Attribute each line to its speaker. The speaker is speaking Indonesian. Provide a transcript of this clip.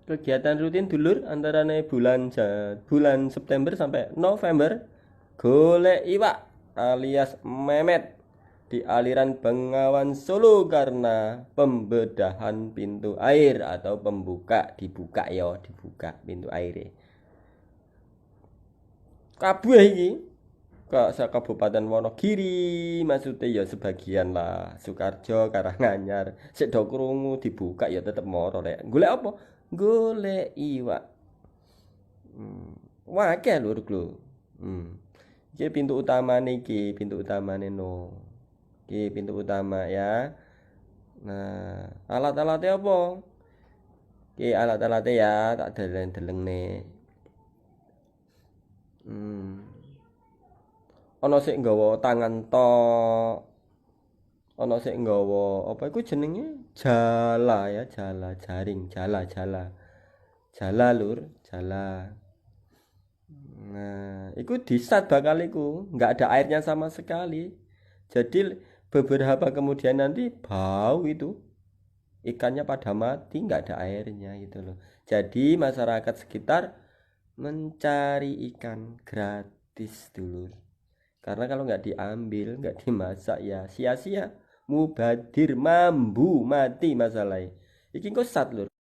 Speaker 1: Kegiatan rutin dulur antara bulan September sampai November golek iwak alias memet di aliran Bengawan Solo karena pembedahan pintu air atau dibuka pintu air. Kabeh iki Kabupaten Wonogiri maksudnya ya sebagian lah Sukarjo Karanganyar sik do krungu dibuka ya tetep moro rek golek apa golek iwak wah akeh lur lho iki pintu utamane no iki pintu utama ya nah alat-alatnya apa iki alat-alatnya ya tak deleng-deleng nih ana sik nggawa tangan tok ana sik nggawa apa iku jenenge jala ya jala jaring jala lur jala nah iku disat bakal iku nggak ada airnya sama sekali jadi beberapa kemudian nanti bau itu ikannya pada mati nggak ada airnya gitu loh jadi masyarakat sekitar mencari ikan gratis dulu karena kalau nggak diambil nggak dimasak ya sia-sia mubadir mambu mati masalahnya iki kok sat lur